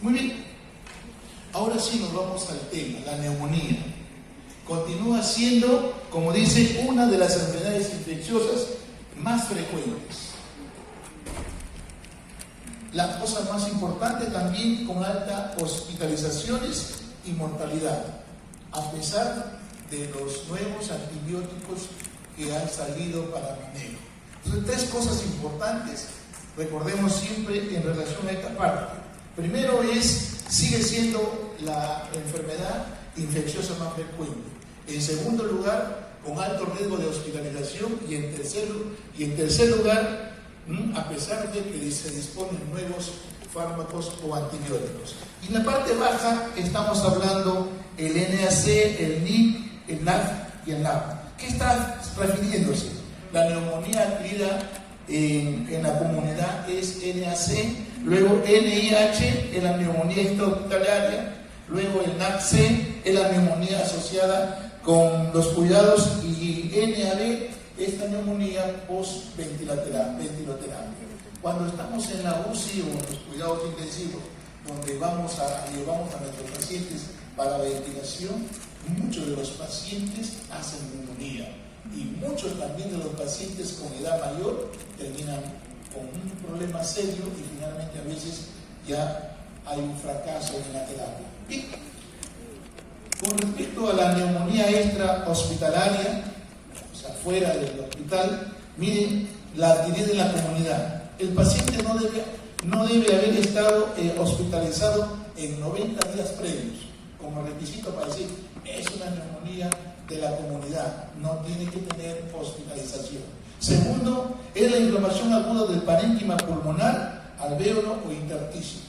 Muy bien, ahora sí nos vamos al tema, la neumonía. Continúa siendo, como dice, una de las enfermedades infecciosas más frecuentes. La cosa más importante también, con altas hospitalizaciones y mortalidad, a pesar de los nuevos antibióticos que han salido para manejo. Entonces, tres cosas importantes, recordemos siempre en relación a esta parte. Primero sigue siendo la enfermedad infecciosa más frecuente. En segundo lugar, con alto riesgo de hospitalización. Y en tercer lugar, a pesar de que se disponen nuevos fármacos o antibióticos. Y en la parte baja estamos hablando el NAC, el NIP, el NAC y el NAP. ¿Qué está refiriéndose? La neumonía adquirida en la comunidad es NAC, luego NIH es la neumonía intrahospitalaria, luego el NAC-C es la neumonía asociada con los cuidados y NAB es la neumonía post-ventiloterapia. Cuando estamos en la UCI o en los cuidados intensivos, donde llevamos a nuestros pacientes para ventilación, muchos de los pacientes hacen neumonía y muchos también de los pacientes con edad mayor terminan con un problema serio y finalmente a veces ya hay un fracaso en la terapia. Bien. Con respecto a la neumonía extrahospitalaria, o sea, fuera del hospital, miren, la adquirida en la comunidad. El paciente no debe haber estado hospitalizado en 90 días previos, como requisito para decir, es una neumonía de la comunidad, no tiene que tener hospitalización. Segundo, es la inflamación aguda del parénquima pulmonar, alvéolo o intersticio.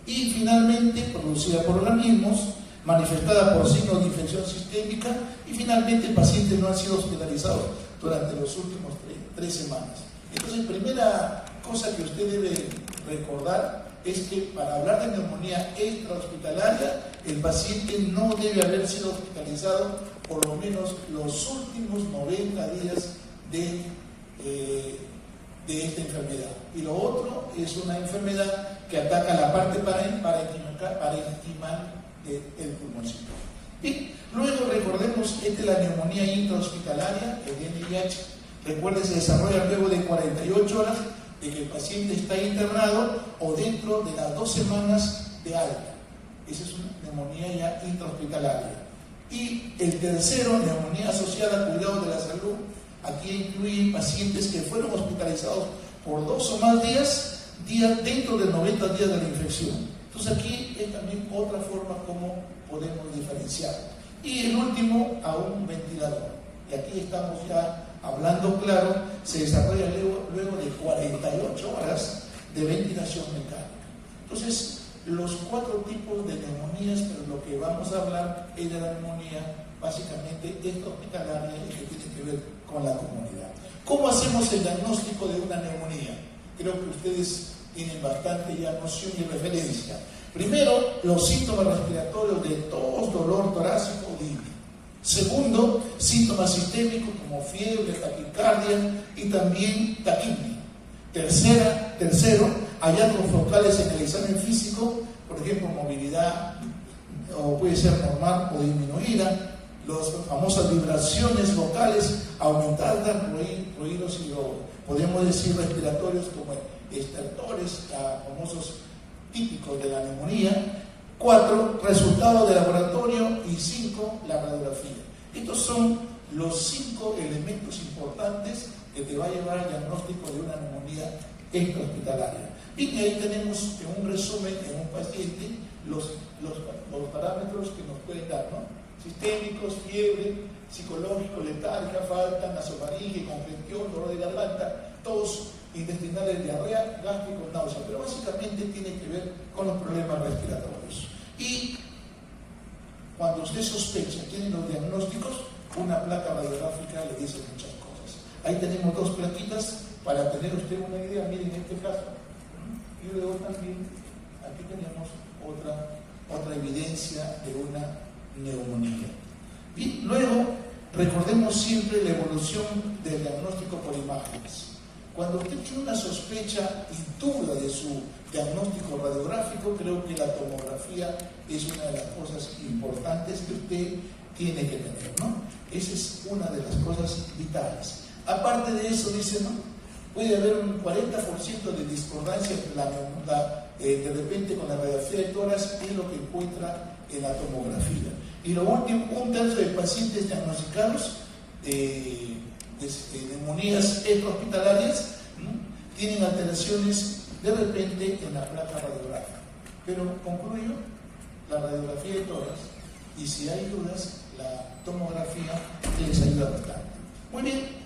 Y finalmente, producida por organismos, manifestada por signos de infección sistémica, y finalmente el paciente no ha sido hospitalizado durante los últimos 3 semanas. Entonces, primera cosa que usted debe recordar es que para hablar de neumonía extrahospitalaria, el paciente no debe haber sido hospitalizado por lo menos los últimos 90 días de esta enfermedad. Y lo otro es una enfermedad que ataca la parte parenquimal del pulmoncito. Bien, luego recordemos, esta es la neumonía intrahospitalaria, el NIH. Recuerden, se desarrolla luego de 48 horas de que el paciente está internado o dentro de las 2 semanas de alta. Esa es una neumonía ya intrahospitalaria. Y el tercero, neumonía asociada a cuidado de la salud, aquí incluye pacientes que fueron hospitalizados por 2 o más días dentro de 90 días de la infección. Entonces aquí es también otra forma como podemos diferenciar. Y el último, a un ventilador. Y aquí estamos ya hablando claro, se desarrolla luego de 48 horas de ventilación mecánica. Entonces, los 4 tipos de neumonías, pero lo que vamos a hablar es de la neumonía básicamente extrahospitalaria y que tiene que ver con la comunidad. ¿Cómo hacemos el diagnóstico de una neumonía? Creo que ustedes tienen bastante ya noción y referencia. Primero, los síntomas respiratorios de tos, dolor torácico o libre. Segundo, síntomas sistémicos como fiebre, taquicardia y también taquipnea. Tercero, hallazgos focales en el examen físico, por ejemplo, movilidad, o puede ser normal o disminuida, las famosas vibraciones vocales aumentadas, ruidos y podemos decir respiratorios como estertores, famosos típicos de la neumonía. 4, resultados de laboratorio. Y 5, la radiografía. Estos son los 5 elementos importantes que te va a llevar al diagnóstico de una neumonía extrahospitalaria. Y ahí tenemos en un resumen en un paciente los parámetros que nos pueden dar, ¿no? Sistémicos, fiebre, psicológico, letargia, falta, nasofaringe, congestión, dolor de garganta, tos intestinales, diarrea, gástrico, náusea, pero básicamente tiene que ver con los problemas respiratorios. Y cuando usted sospecha, tiene los diagnósticos, una placa radiográfica le dice muchas cosas. Ahí tenemos 2 plaquitas para tener usted una idea. Miren, en este caso, y luego también aquí tenemos otra evidencia de una neumonía. Bien, luego recordemos siempre la evolución del diagnóstico por imágenes. Cuando usted tiene una sospecha y duda de su diagnóstico radiográfico, creo que la tomografía es una de las cosas importantes que usted tiene que tener, ¿no? Esa es una de las cosas vitales. Aparte de eso, dice, ¿no? Puede haber un 40% de discordancia de repente con la radiografía de tórax, es lo que encuentra en la tomografía. Y lo último, 1/3 de pacientes diagnosticados de neumonías extrahospitalarias, ¿no? Tienen alteraciones de repente en la placa radiográfica. Pero concluyo, la radiografía de tórax, y si hay dudas, la tomografía les ayuda bastante. Muy bien.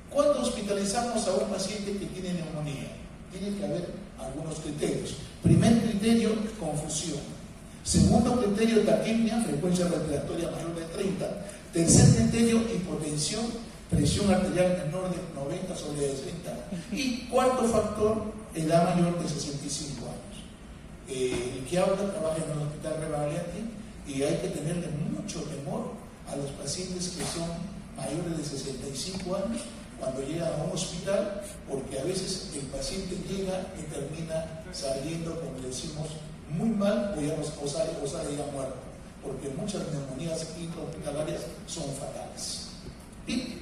Cuando hospitalizamos a un paciente que tiene neumonía, tiene que haber algunos criterios. Primer criterio, confusión. Segundo criterio, taquipnia, frecuencia respiratoria mayor de 30. Tercer criterio, hipotensión, presión arterial menor de 90 sobre 60. Y cuarto factor, edad mayor de 65 años. El que habla trabaja en un hospital Rebagliati y hay que tenerle mucho temor a los pacientes que son mayores de 65 años cuando llega a un hospital, porque a veces el paciente llega y termina saliendo, como decimos, muy mal o sale ya muerto, porque muchas neumonías intrahospitalarias son fatales. Bien.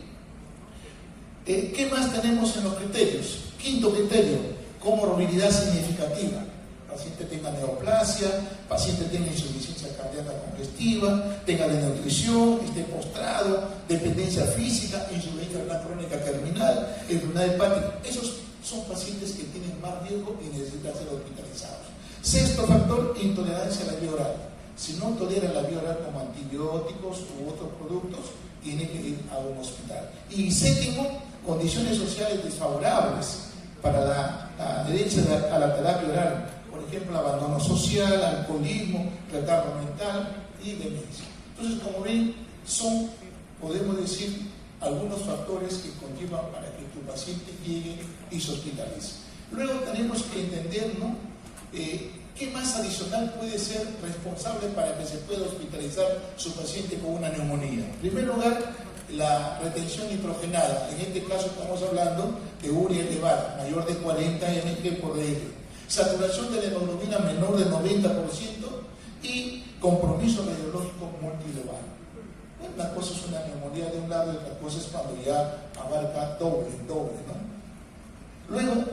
¿Qué más tenemos en los criterios? Quinto criterio, comorbilidad significativa. Paciente tenga neoplasia, paciente tenga insuficiencia cardíaca congestiva, tenga desnutrición, esté postrado, dependencia física, insuficiencia renal crónica terminal, enfermedad hepática. Esos son pacientes que tienen más riesgo y necesitan ser hospitalizados. Sexto factor, intolerancia a la vía oral. Si no tolera la vía oral como antibióticos u otros productos, tiene que ir a un hospital. Y séptimo, condiciones sociales desfavorables para la adherencia a la terapia oral. Por ejemplo, abandono social, alcoholismo, retardo mental y demencia. Entonces, como ven, son, podemos decir, algunos factores que conllevan para que tu paciente llegue y se hospitalice. Luego tenemos que entender, ¿no? ¿Qué más adicional puede ser responsable para que se pueda hospitalizar su paciente con una neumonía? En primer lugar, la retención nitrogenada. En este caso estamos hablando de urea elevada, mayor de 40 mg por dl. Saturación de la hemoglobina menor del 90% y compromiso radiológico multilobar. Una cosa es una neumonía de un lado y otra cosa es cuando ya abarca doble, ¿no? Luego,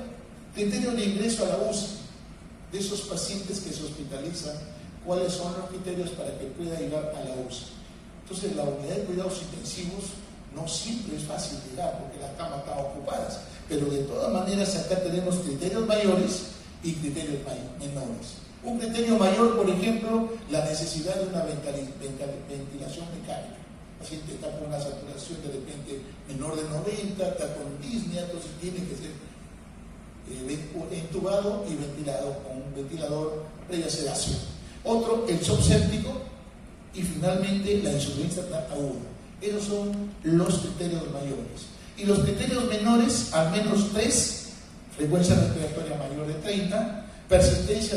criterio de ingreso a la UCI de esos pacientes que se hospitalizan, cuáles son los criterios para que pueda llegar a la UCI. Entonces, la unidad de cuidados intensivos no siempre es fácil llegar porque las camas están ocupadas, pero de todas maneras acá tenemos criterios mayores y criterios menores. Un criterio mayor, por ejemplo, la necesidad de una ventilación mecánica. El paciente está con una saturación de repente menor de 90, está con disnea, entonces tiene que ser entubado y ventilado con un ventilador previa sedación. Otro, el shock séptico y finalmente la insuficiencia renal aguda. Esos son los criterios mayores. Y los criterios menores, al menos 3, frecuencia respiratoria mayor de 30, persistencia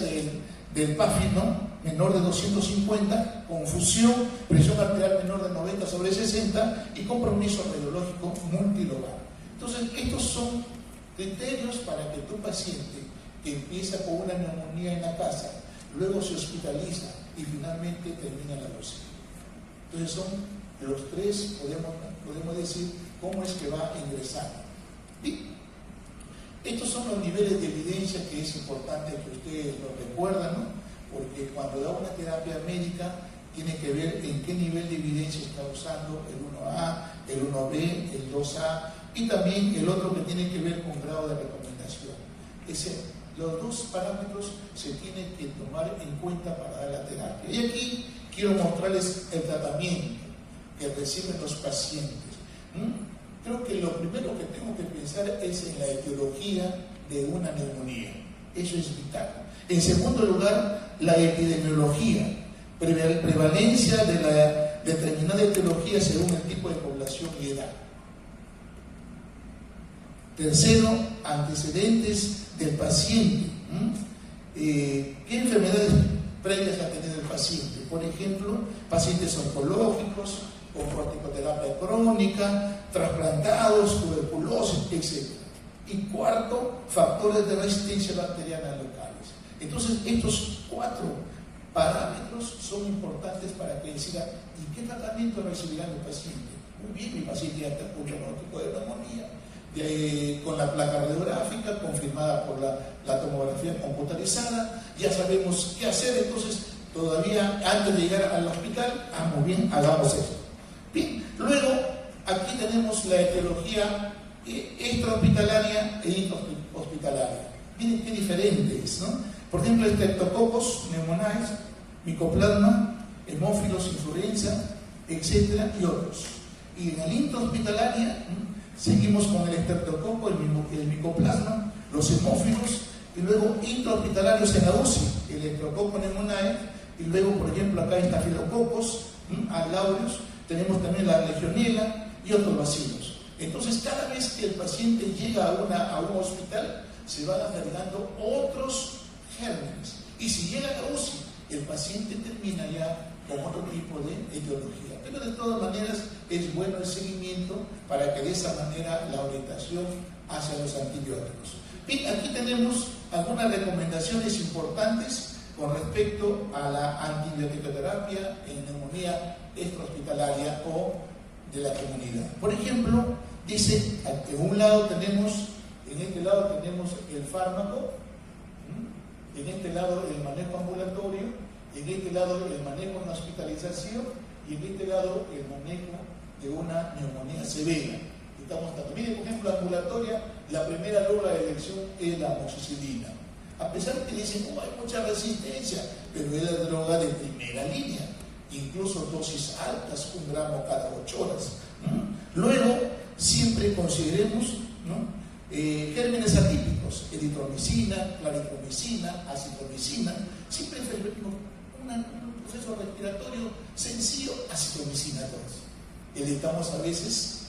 del PAFI, ¿no? Menor de 250, confusión, presión arterial menor de 90 sobre 60 y compromiso radiológico multilobar. Entonces, estos son criterios para que tu paciente que empieza con una neumonía en la casa, luego se hospitaliza y finalmente termina la UCI. Entonces son los 3, podemos decir, cómo es que va ingresando. Y estos son los niveles de evidencia que es importante que ustedes lo recuerdan, ¿no? Porque cuando da una terapia médica tiene que ver en qué nivel de evidencia está usando el 1A, el 1B, el 2A y también el otro que tiene que ver con grado de recomendación. Los dos parámetros se tienen que tomar en cuenta para dar la terapia. Y aquí quiero mostrarles el tratamiento que reciben los pacientes. Creo que lo primero que tengo que pensar es en la etiología de una neumonía. Eso es vital. En segundo lugar, la epidemiología, prevalencia de la determinada etiología según el tipo de población y edad. Tercero, antecedentes del paciente. ¿Qué enfermedades previas ha tenido el paciente? Por ejemplo, pacientes oncológicos, con corticoterapia crónica, trasplantados, tuberculosis, etc. Y cuarto, factores de resistencia bacteriana locales. Entonces, estos 4 parámetros son importantes para que decida, ¿y qué tratamiento recibirá mi paciente? Muy bien, mi paciente ya está con diagnóstico de neumonía, con la placa radiográfica confirmada por la tomografía computarizada, ya sabemos qué hacer, entonces todavía antes de llegar al hospital, muy bien, hagamos esto. Bien, luego aquí tenemos la etiología extrahospitalaria e intrahospitalaria. Miren qué diferentes, ¿no? Por ejemplo, Streptococcus pneumoniae, Mycoplasma, Hemófilos influenza, etcétera, y otros. Y en la intrahospitalaria seguimos con el Streptococo, el Mycoplasma, los hemófilos, y luego intrahospitalarios en la UCI, el Streptococcus pneumoniae, y luego, por ejemplo, acá está Staphylococcus aureus, tenemos también la Legionella y otros bacilos. Entonces, cada vez que el paciente llega a un hospital, se van agregando otros gérmenes. Y si llega a la UCI, el paciente termina ya con otro tipo de etiología. Pero de todas maneras, es bueno el seguimiento para que de esa manera la orientación hacia los antibióticos. Bien, aquí tenemos algunas recomendaciones importantes con respecto a la antibioticoterapia en neumonía extrahospitalaria o de la comunidad. Por ejemplo, dice, en un lado tenemos, en este lado tenemos el fármaco, en este lado el manejo ambulatorio, en este lado el manejo en hospitalización y en este lado el manejo de una neumonía severa. Estamos dando, miren, por ejemplo, ambulatoria, la primera droga de elección es la amoxicilina. A pesar de que dicen, hay mucha resistencia, pero es la droga de primera línea, incluso dosis altas, 1 gramo cada 8 horas. Luego, siempre consideremos gérmenes atípicos, eritromicina, claritromicina, acitromicina, siempre preferimos un proceso respiratorio sencillo, acitromicina 2. Estamos a veces,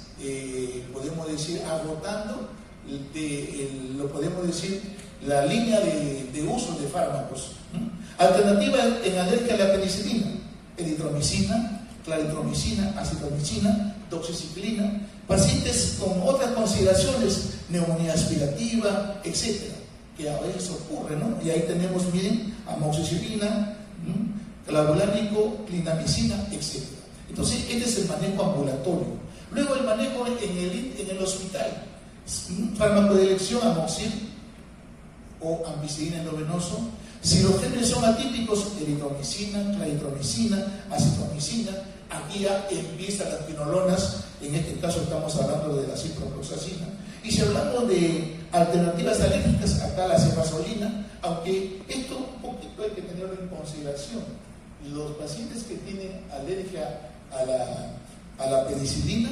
podemos decir, agotando, lo podemos decir, la línea de uso de fármacos. Alternativa en alergia a la penicilina, eritromicina, claritromicina, acitromicina, doxiciclina, pacientes con otras consideraciones, neumonía aspirativa, etcétera, que a veces ocurre, ¿no? Y ahí tenemos, miren, amoxicilina, clavulánico, clindamicina, etcétera. Entonces, este es el manejo ambulatorio. Luego, el manejo en el hospital, fármaco de elección, amoxil o ampicilina endovenoso. Si los gérmenes son atípicos, eritromicina, claritromicina, acitromicina, aquí ya empiezan las quinolonas, en este caso estamos hablando de la ciprofloxacina. Y si hablamos de alternativas alérgicas, acá la cefazolina, aunque esto un poquito hay que tenerlo en consideración. Los pacientes que tienen alergia a la penicilina,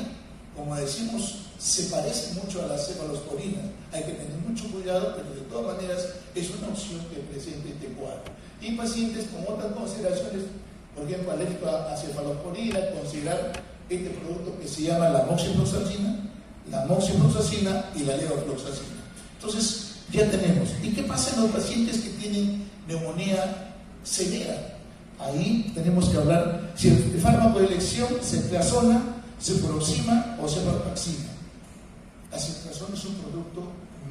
como decimos, se parece mucho a la cefalosporina. Hay que tener mucho cuidado, pero de todas maneras es una opción que presente este cuadro. Y pacientes con otras consideraciones, por ejemplo, alérgico a cefalosporina, considerar este producto que se llama la moxifloxacina y la levofloxacina. Entonces, ya tenemos. ¿Y qué pasa en los pacientes que tienen neumonía severa? Ahí tenemos que hablar si el fármaco de elección, ceftriaxona, cefuroxima o cefotaxima. La ceftriaxona es un producto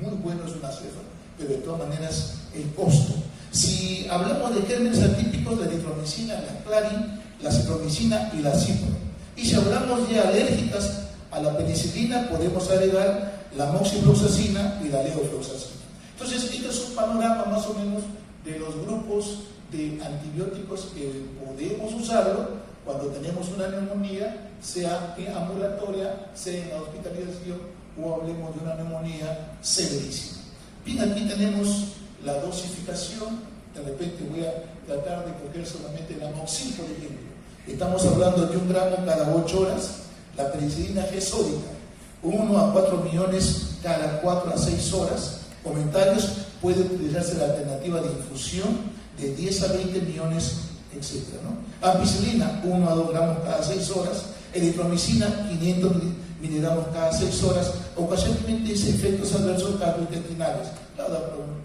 muy bueno, es una cefa, pero de todas maneras el costo. Si hablamos de gérmenes atípicos, la eritromicina, la clarin, la cipromicina y la cipro. Y si hablamos de alérgicas a la penicilina, podemos agregar la moxifloxacina y la levofloxacina. Entonces, este es un panorama más o menos de los grupos de antibióticos que podemos usarlo cuando tenemos una neumonía, sea ambulatoria, sea en la hospitalización o hablemos de una neumonía severísima. Bien, aquí tenemos la dosificación. De repente voy a tratar de coger solamente la amoxil, por ejemplo. Estamos hablando de 1 gramo cada 8 horas. La penicilina G sódica, 1 a 4 millones cada 4 a 6 horas. Comentarios: puede utilizarse la alternativa de infusión de 10 a 20 millones, etc., ¿no? Ampicilina, 1 a 2 gramos cada 6 horas. Eritromicina, 500 miligramos cada 6 horas. Ocasionalmente dice efectos adversos gastrointestinales,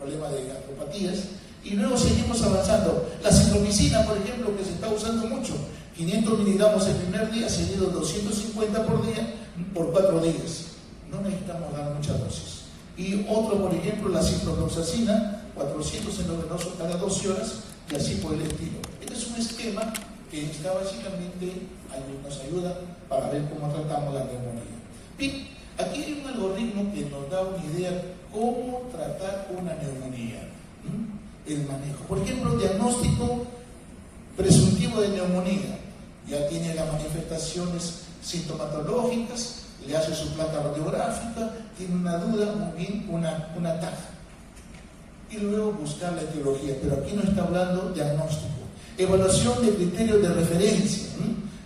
problema de gastropatías. Y luego seguimos avanzando. La cipromicina, por ejemplo, que se está usando mucho, 500 miligramos el primer día, seguido 250 por día, por 4 días. No necesitamos dar muchas dosis. Y otro, por ejemplo, la ciprofloxacina, 400 endovenosos cada 12 horas, y así por el estilo. Este es un esquema que está básicamente, nos ayuda para ver cómo tratamos la neumonía. Bien, aquí hay un algoritmo que nos da una idea de cómo tratar una neumonía. El manejo. Por ejemplo, diagnóstico presuntivo de neumonía. Ya tiene las manifestaciones sintomatológicas, le hace su placa radiográfica, tiene una duda, muy bien, una taja. Y luego buscar la etiología, pero aquí no está hablando diagnóstico. Evaluación de criterios de referencia.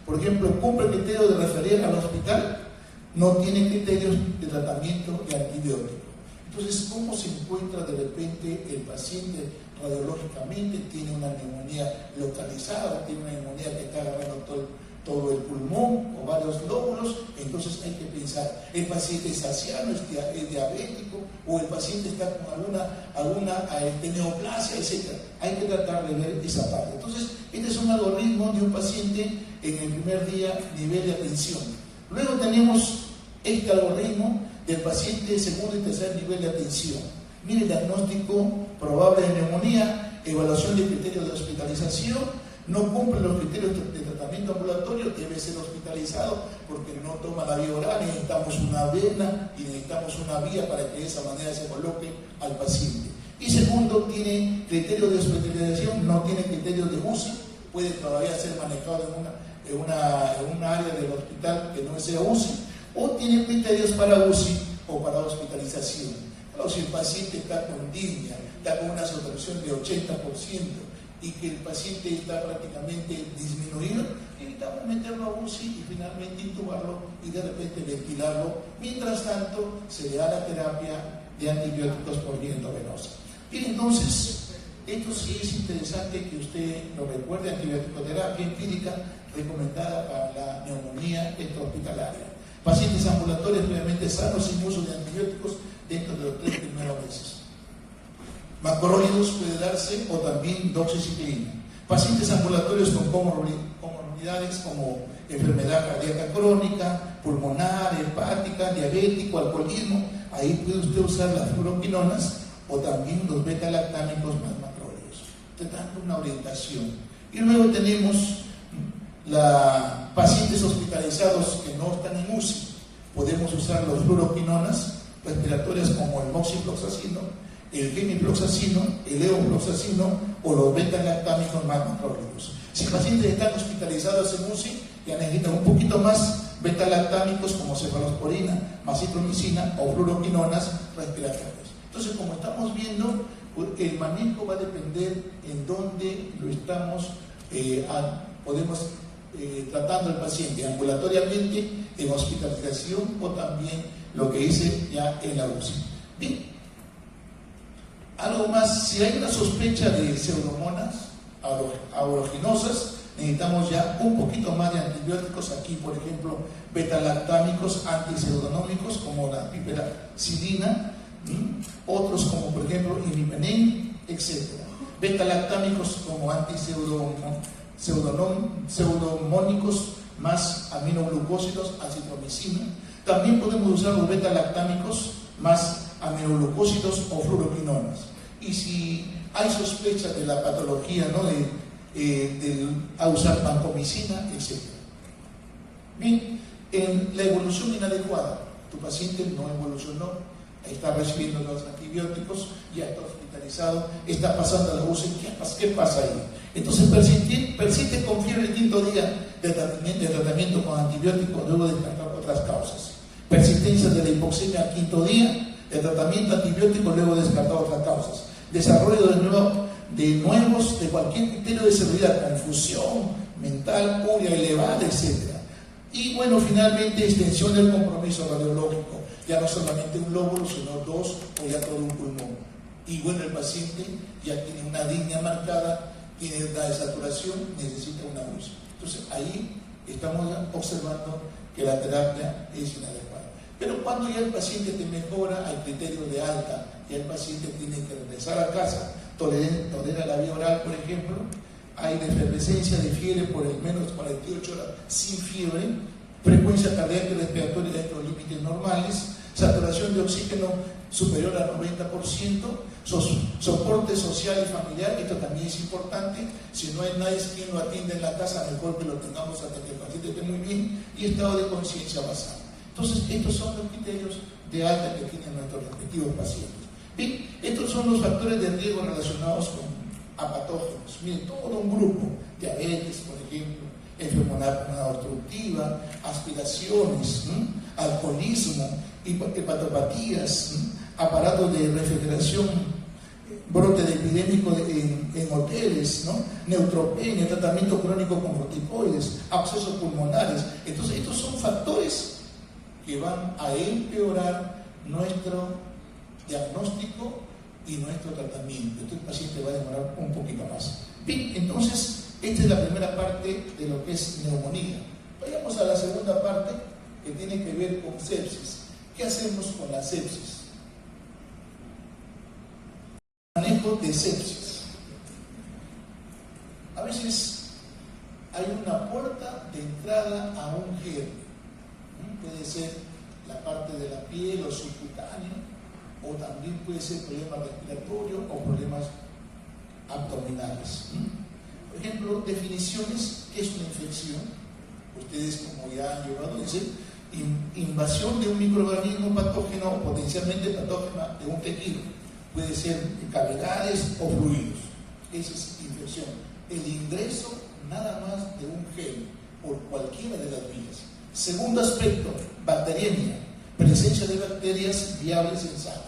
Por ejemplo, cumple el criterio de referir al hospital, no tiene criterios de tratamiento de antibiótico. Entonces, ¿cómo se encuentra de repente el paciente radiológicamente? Tiene una neumonía localizada, tiene una neumonía que está agarrando todo el pulmón o varios lóbulos. Entonces hay que pensar, ¿el paciente es anciano, es diabético, o el paciente está con alguna neoplasia, etc.? Hay que tratar de ver esa parte. Entonces, este es un algoritmo de un paciente en el primer día, nivel de atención. Luego tenemos este algoritmo del paciente de segundo y tercer nivel de atención. Mire, diagnóstico probable de neumonía, evaluación de criterios de hospitalización, no cumple los criterios de tratamiento ambulatorio, debe ser hospitalizado porque no toma la vía oral, necesitamos una vena y necesitamos una vía para que de esa manera se coloque al paciente. Y segundo, tiene criterios de hospitalización, no tiene criterios de UCI, puede todavía ser manejado en una área del hospital que no sea UCI, o tiene criterios para UCI o para hospitalización. Claro, si el paciente está con disnea, está con una saturación de 80% y que el paciente está prácticamente disminuido, necesitamos meterlo a UCI y finalmente intubarlo y de repente ventilarlo. Mientras tanto, se le da la terapia de antibióticos por vía endovenosa. Bien, entonces, esto sí es interesante que usted lo recuerde: antibiótico-terapia empírica recomendada para la neumonía extrahospitalaria. Pacientes ambulatorios previamente sanos sin uso de antibióticos dentro de los 3 primeros meses. Macrólidos puede darse, o también doxiciclina. Pacientes ambulatorios con comorbilidades como enfermedad cardíaca crónica, pulmonar, hepática, diabético, alcoholismo, ahí puede usted usar las fluoroquinonas o también los beta-lactámicos más macrólidos, dando una orientación. Y luego tenemos pacientes hospitalizados que no están en UCI. Podemos usar los fluoroquinonas respiratorias como el moxifloxacino, el gemifloxacino, el levofloxacino o los beta-lactámicos más macrólidos. Si pacientes están hospitalizados en UCI, ya necesitan un poquito más beta-lactámicos como cefalosporina, macitromicina o fluoroquinonas respiratorias. Entonces, como estamos viendo, el manejo va a depender en dónde lo estamos tratando al paciente, ambulatoriamente, en hospitalización o también lo que hice ya en la UCI. Bien, algo más: si hay una sospecha de pseudomonas aeruginosas, necesitamos ya un poquito más de antibióticos. Aquí, por ejemplo, beta-lactámicos antipseudonómicos como la piperacilina, otros como por ejemplo imipenem, etc. Beta-lactámicos como pseudomónicos más aminoglucósidos, acitromicina. También podemos usar los beta-lactámicos más aminoglucósidos o fluoroquinonas. Y si hay sospecha de la patología, ¿no?, de usar vancomicina, etc. Bien, en la evolución inadecuada, tu paciente no evolucionó, está recibiendo los antibióticos, ya está hospitalizado, está pasando a la UCI. ¿Qué pasa ahí? Entonces persiste con fiebre el 5.º día de tratamiento con antibióticos, luego de descartar otras causas. Persistencia de la hipoxemia al 5.º día de tratamiento antibiótico, luego de descartar otras causas. Desarrollo de cualquier criterio de seguridad, confusión mental, urea elevada, etc. Y bueno, finalmente extensión del compromiso radiológico, ya no solamente un lóbulo, sino 2 o ya todo un pulmón. Y bueno, el paciente ya tiene una disnea marcada, tiene una desaturación, necesita una UCI. Entonces ahí estamos observando que la terapia es inadecuada. Pero cuando ya el paciente te mejora al criterio de alta, ya el paciente tiene que regresar a casa, tolera la vía oral, por ejemplo, hay efervescencia de fiebre por el menos 48 horas sin fiebre, frecuencia cardíaca y respiratoria dentro de los límites normales, saturación de oxígeno superior al 90%, soporte social y familiar, esto también es importante. Si no hay nadie quien lo atiende en la casa, mejor que lo tengamos hasta que el paciente esté muy bien, y estado de conciencia basado. Entonces, estos son los criterios de alta que tienen nuestros respectivos pacientes. Bien, estos son los factores de riesgo relacionados con apatógenos. Miren, todo un grupo: diabetes, por ejemplo, enfermedad obstructiva, aspiraciones, alcoholismo, hepatopatías, aparatos de refrigeración, brote de epidémico en hoteles, ¿no? Neutropenia, tratamiento crónico con corticoides, abscesos pulmonares. Entonces, estos son factores que van a empeorar nuestro diagnóstico y nuestro tratamiento. Entonces, el paciente va a demorar un poquito más. Bien, entonces, esta es la primera parte de lo que es neumonía. Vayamos a la segunda parte, que tiene que ver con sepsis. ¿Qué hacemos con la sepsis? Manejo de sepsis. A veces hay una puerta de entrada a un germen. Puede ser la parte de la piel o subcutáneo, o también puede ser problemas respiratorios o problemas abdominales. Por ejemplo, definiciones: ¿qué es una infección? Ustedes, como ya han llevado, dicen invasión de un microorganismo patógeno o potencialmente patógeno de un tejido. Puede ser cavidades o fluidos. Esa es infección. El ingreso nada más de un gen por cualquiera de las vías. Segundo aspecto: bacteriemia, presencia de bacterias viables en sangre.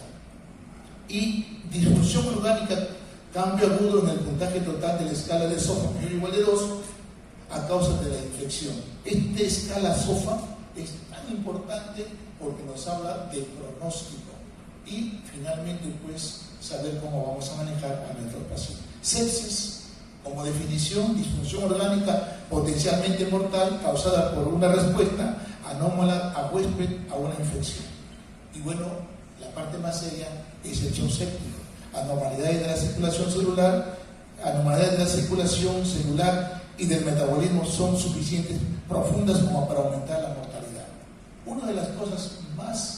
Y disfunción orgánica, cambio agudo en el puntaje total de la escala de SOFA mayor o igual de 2 a causa de la infección. Esta escala SOFA es tan importante porque nos habla del pronóstico y finalmente pues saber cómo vamos a manejar a nuestros pacientes. Sepsis, como definición: disfunción orgánica potencialmente mortal causada por una respuesta anómala a huésped a una infección. Y bueno, la parte más seria es el shock séptico: anormalidades de la circulación celular, anomalías de la circulación celular y del metabolismo son suficientes, profundas como para aumentar la mortalidad. Una de las cosas más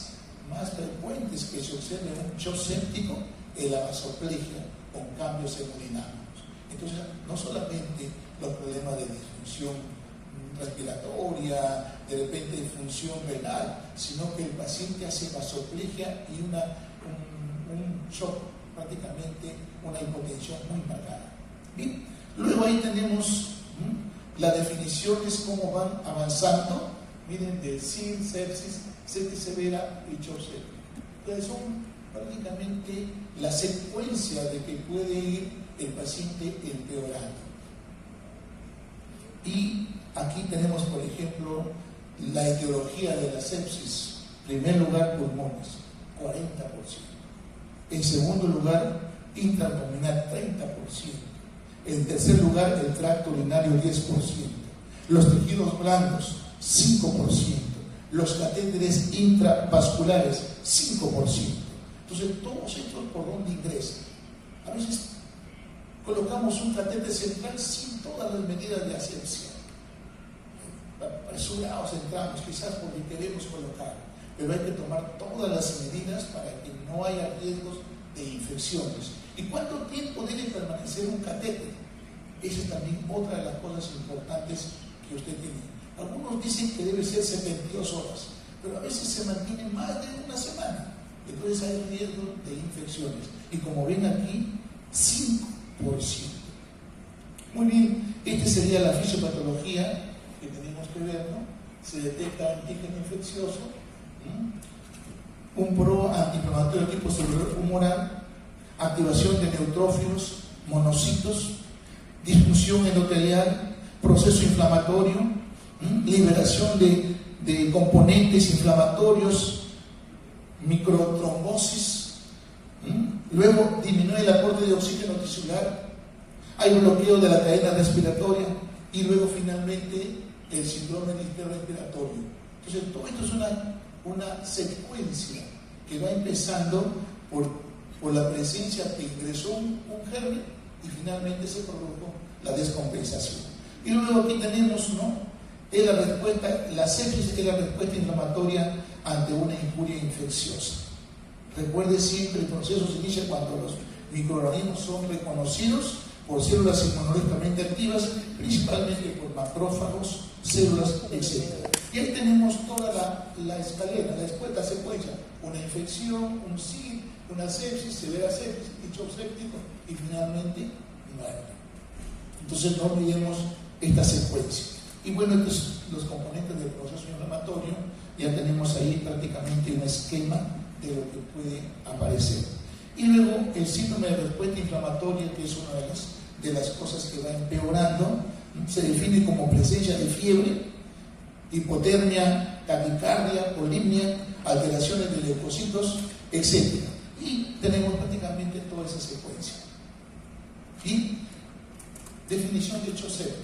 frecuentes que se observa en un shock séptico es la vasoplegia con cambios hemodinâmicos. Entonces, no solamente los problemas de disfunción respiratoria, de repente de función renal, sino que el paciente hace vasoplegia y un shock, prácticamente una hipotensión muy marcada. Bien, luego ahí tenemos las definiciones, cómo van avanzando. Miren, de SIR, sepsis, sepsis severa y shock séptico. Entonces son prácticamente la secuencia de que puede ir el paciente empeorando. Y aquí tenemos, por ejemplo, la etiología de la sepsis. En primer lugar, pulmones, 40%. En segundo lugar, intraabdominal, 30%. En tercer lugar, el tracto urinario, 10%. Los tejidos blandos, 5%. Los catéteres intravasculares, 5%. Entonces, todos estos por dónde ingresan. A veces colocamos un catéter central sin todas las medidas de asepsia. Apresurados entramos, quizás porque queremos colocar, pero hay que tomar todas las medidas para que no haya riesgos de infecciones. ¿Y cuánto tiempo debe permanecer un catéter? Esa es también otra de las cosas importantes que usted tiene. Algunos dicen que debe ser 72 horas, pero a veces se mantiene más de una semana. Entonces hay riesgo de infecciones. Y como ven aquí, 5%. Muy bien, esta sería la fisiopatología que tenemos que ver, ¿no? Se detecta antígeno infeccioso, un proantiinflamatorio tipo celular humoral, activación de neutrófilos, monocitos, disfunción endotelial, proceso inflamatorio, liberación de componentes inflamatorios, microtrombosis, luego disminuye el aporte de oxígeno tisular, hay bloqueo de la cadena respiratoria y luego finalmente el síndrome del respiratorio. Entonces todo esto es una secuencia que va empezando por la presencia que ingresó un germen y finalmente se produjo la descompensación. Y luego aquí tenemos, ¿no?, es la respuesta, la sepsis es la respuesta inflamatoria ante una injuria infecciosa. Recuerde siempre, el proceso se inicia cuando los microorganismos son reconocidos por células inmunológicamente activas, principalmente por macrófagos, células, etc. Y ahí tenemos toda la escalera, la secuencia: una infección, un SID, una sepsis, severa sepsis, shock séptico y finalmente muerte. Entonces no olvidemos esta secuencia. Y bueno, estos los componentes del proceso inflamatorio, ya tenemos ahí prácticamente un esquema de lo que puede aparecer. Y luego el síndrome de respuesta inflamatoria, que es una de las cosas que va empeorando, se define como presencia de fiebre, hipotermia, taquicardia, polimia, alteraciones de leucocitos, etc. Y tenemos prácticamente toda esa secuencia. Y definición de hecho séptico.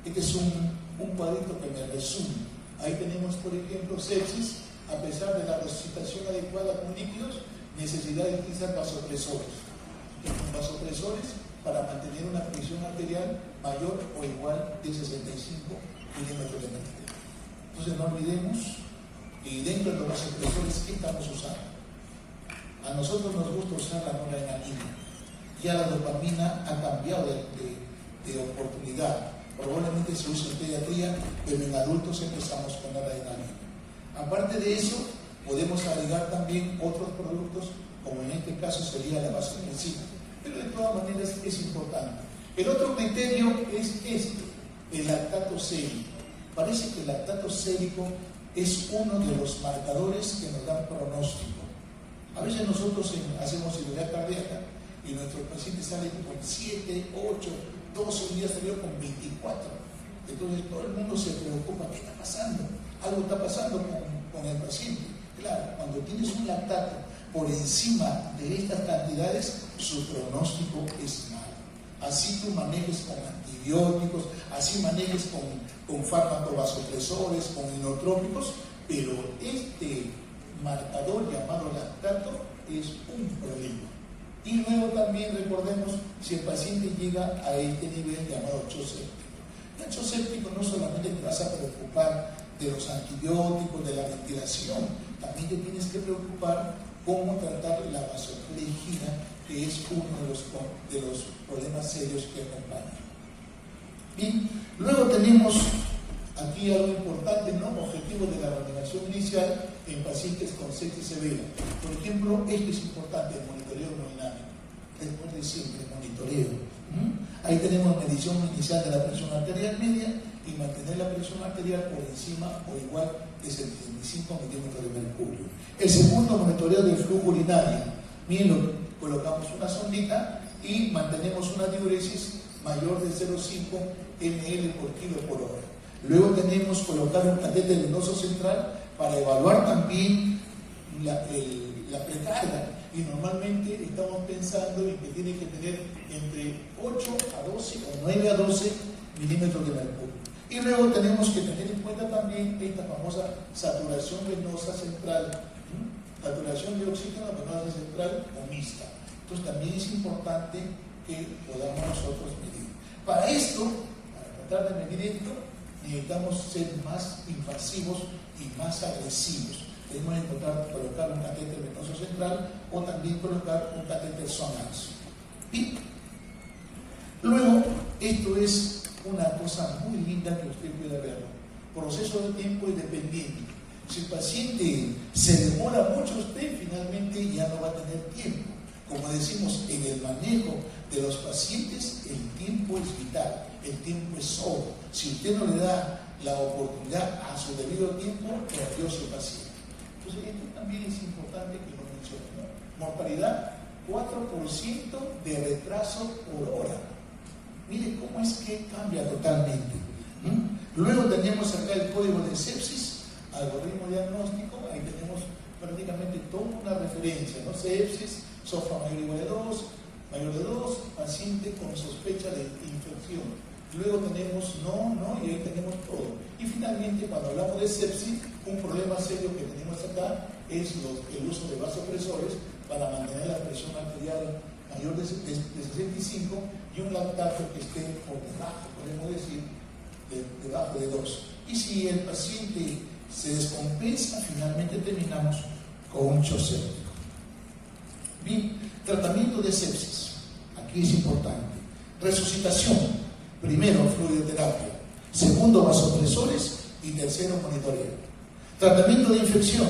Este es un cuadrito que me resume. Ahí tenemos, por ejemplo, sepsis, a pesar de la resucitación adecuada con líquidos, necesidad de utilizar vasopresores. Vasopresores para mantener una presión arterial mayor o igual de 65 milímetros de mercurio. Entonces no olvidemos que dentro de los vasopresores, ¿qué estamos usando? A nosotros nos gusta usar la noradrenalina. Ya la dopamina ha cambiado de oportunidad. Probablemente se usa en pediatría, pero en adultos empezamos con la noradrenalina. Aparte de eso, podemos agregar también otros productos, como en este caso sería la vasopresina. Pero de todas maneras es importante. El otro criterio es el lactato sérico. Parece que el lactato sérico es uno de los marcadores que nos dan pronóstico. A veces nosotros hacemos cirugía cardíaca y nuestros pacientes salen con 7, 8, 12, un día salió con 24. Entonces todo el mundo se preocupa: ¿qué está pasando? Algo está pasando con el paciente. Claro, cuando tienes un lactato por encima de estas cantidades, su pronóstico es malo. Así tú manejes con antibióticos, así manejes con fármacos vasopresores, con inotrópicos, pero este marcador llamado lactato es un problema. Y luego también recordemos si el paciente llega a este nivel llamado shock séptico. El shock séptico no solamente te vas a preocupar de los antibióticos, de la ventilación, también te tienes que preocupar cómo tratar la vasoplegia, que es uno de los problemas serios que acompañan. Bien, luego tenemos aquí algo importante, ¿no? Objetivos de la valoración inicial en pacientes con sepsis severa. Por ejemplo, esto es importante: el monitoreo hemodinámico. Recuerde siempre, monitoreo. Ahí tenemos medición inicial de la presión arterial media y mantener la presión arterial por encima o igual de 75 milímetros de mercurio. El segundo, monitoreo del flujo urinario. Miren, colocamos una sondita y mantenemos una diuresis mayor de 0,5 ml por kilo por hora. Luego tenemos colocar un catéter venoso central para evaluar también la precarga, y normalmente estamos pensando en que tiene que tener entre 8 a 12 o 9 a 12 milímetros de mercurio. Y luego tenemos que tener en cuenta también esta famosa saturación venosa central, saturación de oxígeno venosa central o mixta. Entonces también es importante que podamos nosotros medir. Para esto, para tratar de medir esto, necesitamos ser más invasivos y más agresivos. Tenemos que colocar un catéter venoso central o también colocar un catéter sonazo. Y luego, esto es una cosa muy linda que usted puede ver. Proceso de tiempo independiente. Si el paciente se demora mucho, usted finalmente ya no va a tener tiempo. Como decimos, en el manejo de los pacientes, el tiempo es vital, el tiempo es oro. Si usted no le da la oportunidad a su debido tiempo, perdió su paciente. Entonces, esto también es importante que lo mencionemos. Mortalidad, 4% de retraso por hora. Mire cómo es que cambia totalmente. Luego tenemos acá el código de sepsis, algoritmo diagnóstico. Ahí tenemos prácticamente toda una referencia, ¿no? Sepsis, sofra mayor de 2, paciente con sospecha de infección. Luego tenemos y ahí tenemos todo. Y finalmente, cuando hablamos de sepsis, un problema serio que tenemos acá es el uso de vasopresores para mantener la presión arterial mayor de 65 y un lactato que esté por debajo, podemos decir, debajo de 2. Y si el paciente se descompensa, finalmente terminamos con un shock séptico. Tratamiento de sepsis, aquí es importante. Resucitación, primero fluidoterapia, segundo vasopresores y tercero monitoreo. Tratamiento de infección,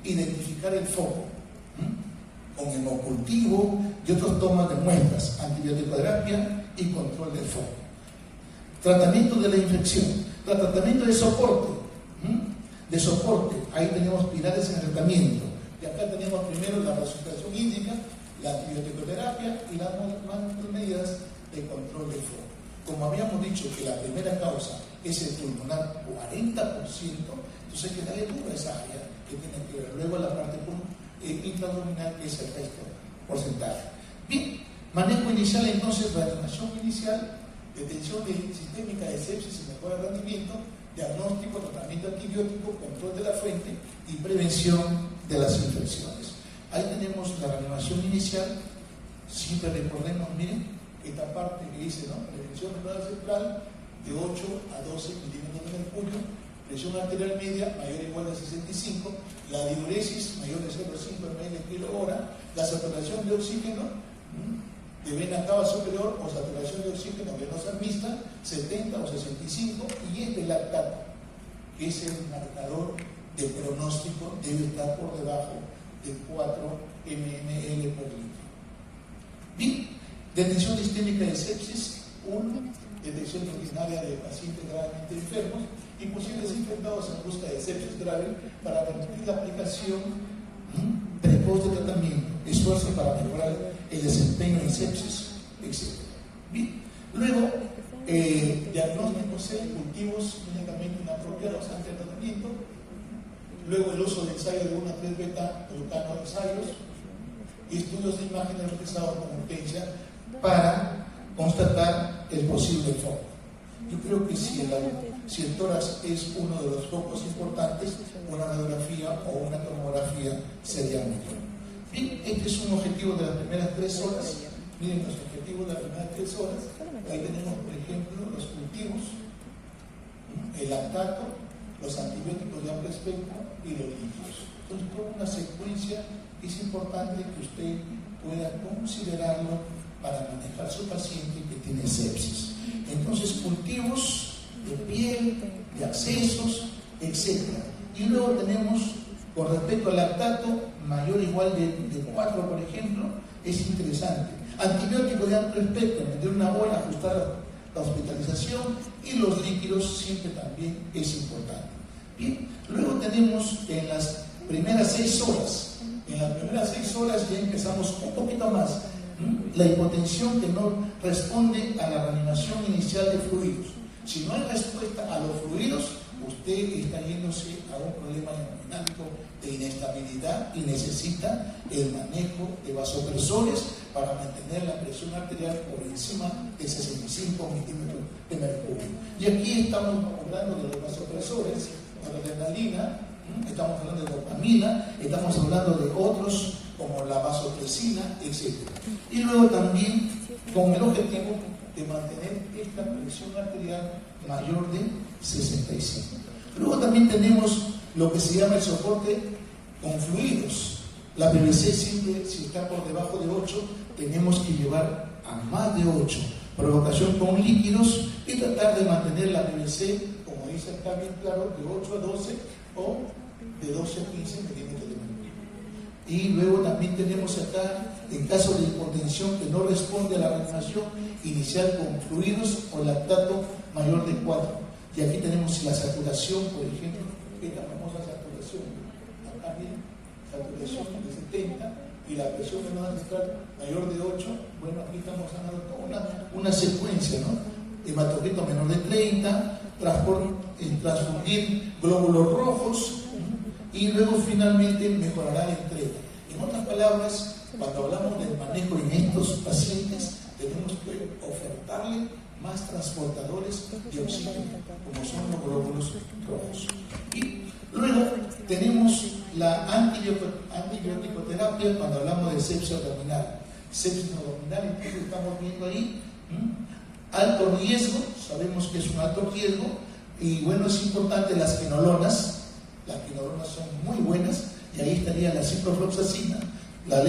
identificar el foco, con hemocultivo y otros tomas de muestras, antibiótico-terapia y control del foco. Tratamiento de la infección, tratamiento de soporte, ahí tenemos pilares en el tratamiento, y acá tenemos primero la resucitación hídrica, la antibiótico-terapia y las medidas de control del foco. Como habíamos dicho que la primera causa es el pulmonar, 40%, entonces hay que darle duro a esa área que tiene que ver. Luego la parte intraabdominal, que es el resto porcentaje. Bien, manejo inicial entonces, reanimación inicial, detención sistémica de sepsis y mejora de rendimiento, diagnóstico, tratamiento antibiótico, control de la fuente y prevención de las infecciones. Ahí tenemos la reanimación inicial. Siempre recordemos, miren, esta parte que dice, ¿no? Prevención renal central de 8 a 12 milímetros de mercurio, presión arterial media mayor o igual a 65, la diuresis mayor de 0,5 ml/hora, la saturación de oxígeno de vena cava superior o saturación de oxígeno venosa mixta 70 o 65, y este lactato, que es el marcador de pronóstico, debe estar por debajo de 4 mmL/litro. Bien, detención sistémica de sepsis, 1, detección rutinaria de pacientes gravemente enfermos y posibles infectados en busca de sepsis grave para permitir la aplicación precoz de tratamiento, esfuerzo para mejorar el desempeño en sepsis, etc. Bien, luego, diagnósticos de cultivos clínicamente inapropiados ante el tratamiento, luego el uso de ensayo de 1 a 3 beta-glucano ensayos y estudios de imágenes realizados con urgencia para constatar el posible foco. Yo creo que si el tórax es uno de los focos importantes, una radiografía o una tomografía sería mejor. Bien, este es un objetivo de las primeras 3 horas. Miren los objetivos de las primeras 3 horas. Ahí tenemos, por ejemplo, los cultivos, el lactato, los antibióticos de amplio espectro y los líquidos. Entonces, toda una secuencia es importante que usted pueda considerarlo para manejar su paciente que tiene sepsis. Entonces, cultivos de piel, de accesos, etc. Y luego tenemos, con respecto al lactato, mayor o igual de 4, por ejemplo, es interesante. Antibiótico de amplio espectro, meter una bola, ajustar la hospitalización, y los líquidos siempre también es importante. Bien, luego tenemos en las primeras 6 horas, ya empezamos un poquito más. La hipotensión que no responde a la reanimación inicial de fluidos. Si no hay respuesta a los fluidos, usted está yéndose a un problema hemodinámico de inestabilidad y necesita el manejo de vasopresores para mantener la presión arterial por encima de 65 milímetros de mercurio. Y aquí estamos hablando de los vasopresores, de la adrenalina, estamos hablando de dopamina, estamos hablando de otros como la vasopresina, etc. Y luego también con el objetivo de mantener esta presión arterial mayor de 65. Luego también tenemos lo que se llama el soporte con fluidos. La PVC siempre, si está por debajo de 8, tenemos que llevar a más de 8. Provocación con líquidos y tratar de mantener la PVC, como dice acá bien claro, de 8 a 12 o de 12 a 15 milímetros de mercurio. Y luego también tenemos acá, en caso de hipotensión que no responde a la reanimación inicial con fluidos o lactato mayor de 4. Y aquí tenemos la saturación, por ejemplo, esta famosa saturación. Acá bien, saturación de 70 y la presión venosa central mayor de 8. Bueno, aquí estamos hablando toda una secuencia, ¿no? Hematocrito menor de 30, transfundir glóbulos rojos, y luego finalmente mejorará la entrega. En otras palabras, cuando hablamos del manejo en estos pacientes, tenemos que ofertarle más transportadores de oxígeno, como son los glóbulos rojos. Y luego tenemos la antibiótico-terapia cuando hablamos de sepsis abdominal. Sepsis abdominal, entonces estamos viendo ahí, alto riesgo, sabemos que es un alto riesgo, y bueno, es importante las quinolonas. Las quinolonas son muy buenas, y ahí estaría la ciprofloxacina, la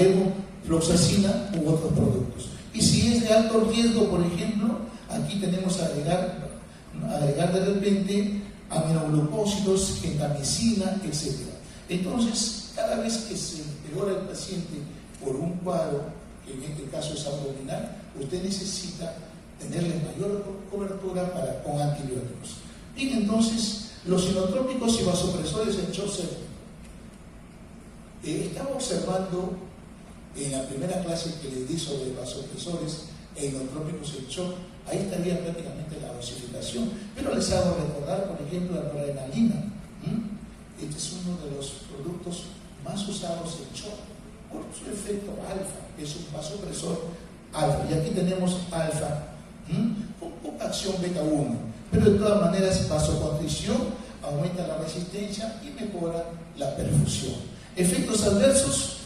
fluoxacina u otros productos. Y si es de alto riesgo, por ejemplo, aquí tenemos agregar de repente aminoglucósidos, gentamicina, etc. Entonces, cada vez que se empeora el paciente por un cuadro, que en este caso es abdominal, usted necesita tenerle mayor cobertura con antibióticos. Bien, entonces, los inotrópicos y vasopresores en shock séptico. Estaba observando en la primera clase que les di sobre vasopresores e inotrópicos en shock, ahí estaría prácticamente la dosificación, pero les hago recordar, por ejemplo, la noradrenalina. Este es uno de los productos más usados en shock por su efecto alfa, que es un vasopresor alfa, y aquí tenemos alfa con poca acción beta 1, pero de todas maneras vasoconstricción, aumenta la resistencia y mejora la perfusión. Efectos adversos,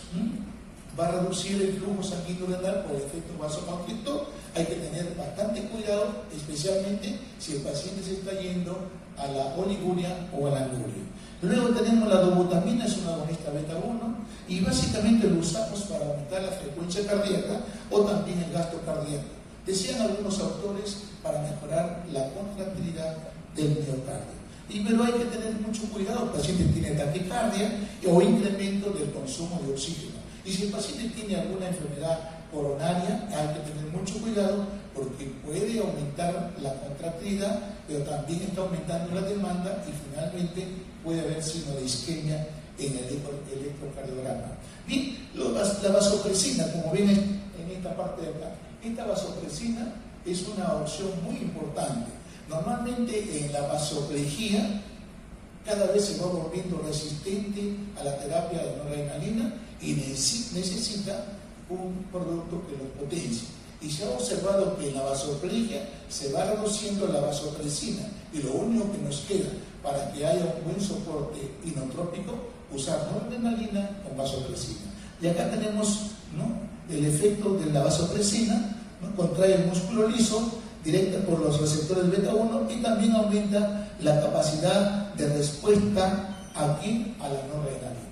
va a reducir el flujo sanguíneo renal por el efecto vasoconstrictor. Hay que tener bastante cuidado, especialmente si el paciente se está yendo a la oliguria o a la anuria. Luego tenemos la dobutamina, es una agonista beta 1 y básicamente lo usamos para aumentar la frecuencia cardíaca o también el gasto cardíaco. Decían algunos autores para mejorar la contractilidad del miocardio. Pero hay que tener mucho cuidado, el paciente tiene taquicardia o incremento del consumo de oxígeno. Y si el paciente tiene alguna enfermedad coronaria, hay que tener mucho cuidado porque puede aumentar la contractilidad, pero también está aumentando la demanda y finalmente puede haber signo de isquemia en el electrocardiograma. Bien, la vasopresina, como ven en esta parte de acá, esta vasopresina es una opción muy importante. Normalmente en la vasoplejía cada vez se va volviendo resistente a la terapia de noradrenalina y necesita un producto que lo potencie. Y se ha observado que en la vasoplegia se va reduciendo la vasopresina y lo único que nos queda para que haya un buen soporte inotrópico, usar noradrenalina con vasopresina. Y acá tenemos, el efecto de la vasopresina, contrae el músculo liso directa por los receptores beta 1 y también aumenta la capacidad de respuesta aquí a la noradrenalina.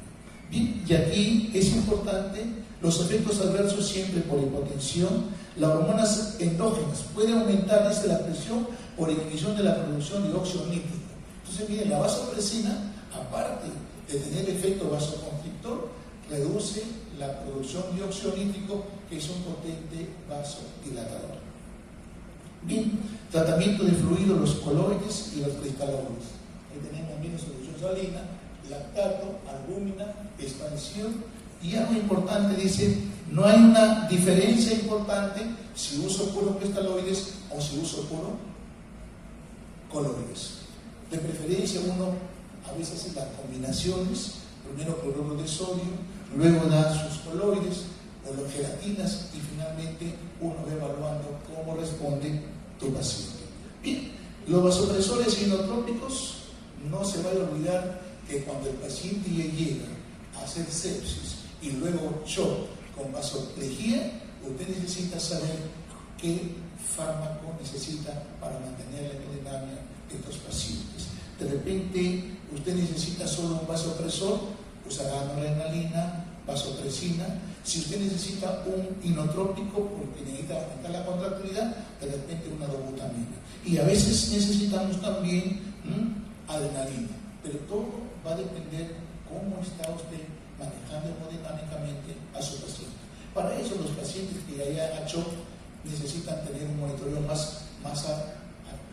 Bien, y aquí es importante los efectos adversos siempre por hipotensión. Las hormonas endógenas pueden aumentar desde la presión por inhibición de la producción de óxido nítrico. Entonces, miren, la vasopresina, aparte de tener efecto vasoconstrictor, reduce la producción de óxido nítrico, que es un potente vasodilatador. Bien, tratamiento de fluidos, los coloides y los cristaloides. Ahí tenemos también solución salina, lactato, albúmina, expansión. Y algo importante, dice, no hay una diferencia importante si uso puro cristaloides o si uso puro coloides. De preferencia uno a veces hace las combinaciones, primero cloruro de sodio, luego da sus coloides o las gelatinas y finalmente uno va evaluando cómo responde tu paciente. Bien, los vasopresores inotrópicos, no se vaya a olvidar que cuando el paciente llega a hacer sepsis y luego shock con vasoplejía, usted necesita saber qué fármaco necesita para mantener la hemodinamia de estos pacientes. De repente usted necesita solo un vasopresor, usará noradrenalina, vasopresina. Si usted necesita un inotrópico porque necesita aumentar la contractilidad, de repente una dobutamina. Y a veces necesitamos también adrenalina, pero todo va a depender cómo está usted manejando hemodinámicamente a su paciente. Para eso los pacientes que ya hayan hecho necesitan tener un monitoreo más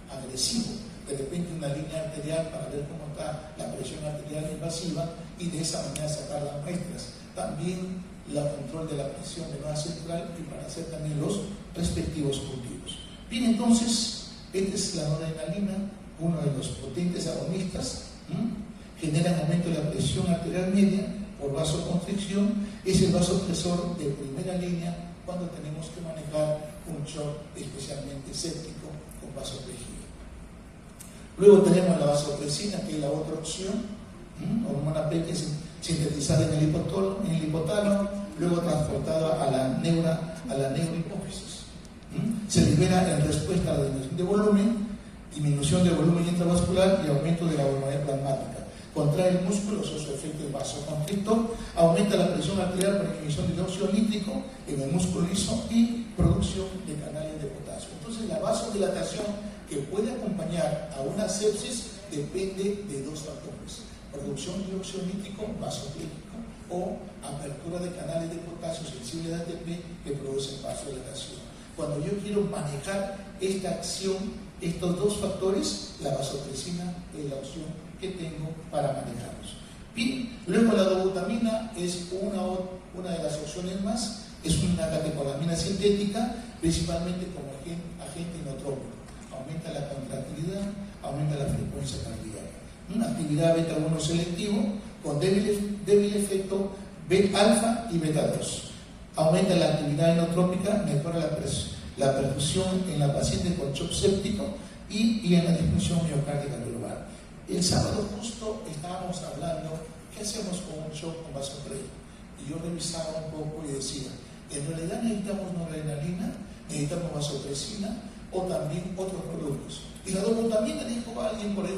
agresivo. De repente una línea arterial para ver cómo está la presión arterial invasiva y de esa manera sacar las muestras. También la control de la presión venosa central y para hacer también los respectivos cultivos. Bien, entonces, esta es la noradrenalina, uno de los potentes agonistas, generan aumento de la presión arterial media por vasoconstricción, es el vasopresor de primera línea cuando tenemos que manejar un shock especialmente séptico con vasoplejía. Luego tenemos la vasopresina, que es la otra opción, hormona P que es sintetizada en el hipotálamo, luego transportada a la neurohipófisis. Se libera en respuesta a la disminución de volumen, disminución del volumen intravascular y aumento de la hormona plasmática. contrae el músculo, eso su efecto de vasoconstrictor, aumenta la presión arterial por inhibición de dióxido nítrico en el músculo liso y producción de canales de potasio. Entonces, la vasodilatación que puede acompañar a una sepsis depende de dos factores: producción de dióxido nítrico vasoclínico o apertura de canales de potasio sensibles de ATP que producen vasodilatación. Cuando yo quiero manejar esta acción, estos dos factores, la vasopresina es la opción que tengo para manejarlos. Bien, luego la dobutamina es una de las opciones más, es una catecolamina sintética, principalmente como agente inotrópico. Aumenta la contractilidad, aumenta la frecuencia cardíaca. Una actividad beta-1 selectivo con débil efecto alfa y beta-2. Aumenta la actividad inotrópica, mejora la perfusión en la paciente con shock séptico y en la disfunción miocárdica global. El sábado justo estábamos hablando, ¿qué hacemos con un shock con vasopresina? Y yo revisaba un poco y decía, en realidad necesitamos noradrenalina, necesitamos vasopresina o también otros productos. Y la dobutamina, dijo alguien por ahí,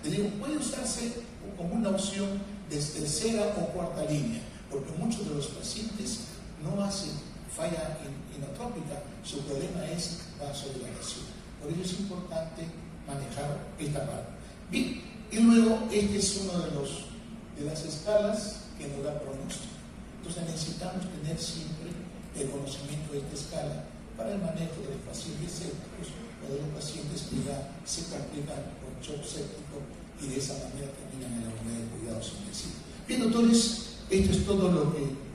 le digo, puede usarse como una opción de tercera o cuarta línea, porque muchos de los pacientes no hacen falla inotrópica, su problema es vasodilatación. Por ello es importante manejar esta parte. Bien, y luego este es uno de las escalas que nos da pronóstico. Entonces necesitamos tener siempre el conocimiento de esta escala para el manejo de los pacientes sépticos o de los pacientes que ya se complican con shock séptico y de esa manera terminan en la unidad de cuidados intensivos. Bien, doctores, esto es todo lo que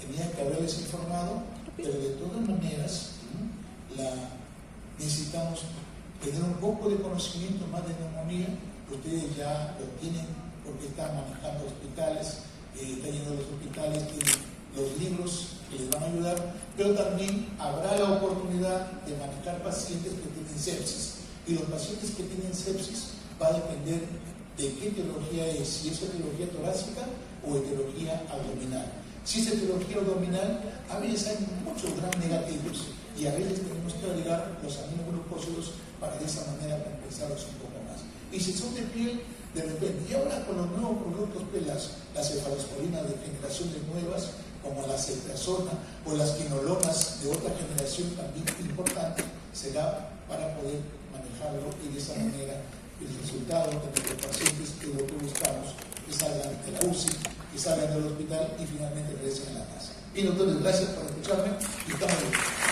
tenía que haberles informado, pero de todas maneras necesitamos tener un poco de conocimiento más de neumonía. Ustedes ya lo tienen porque están manejando hospitales, están yendo a los hospitales, tienen los libros que les van a ayudar, pero también habrá la oportunidad de manejar pacientes que tienen sepsis. Y los pacientes que tienen sepsis va a depender de qué etiología es, si es etiología torácica o etiología abdominal. Si es etiología abdominal, a veces hay muchos gram negativos y a veces tenemos que agregar los aminoglucósidos para de esa manera compensarlos un poco más. Y si son de piel, de repente, y ahora con los nuevos productos, pues las cefalosporinas de generaciones nuevas, como la ceftriaxona o las quinolonas de otra generación también importante, será para poder manejarlo y de esa manera el resultado de nuestros pacientes es lo que buscamos, que salgan de la UCI, que salgan del hospital y finalmente regresen a la casa. Y doctores, gracias por escucharme y estamos bien.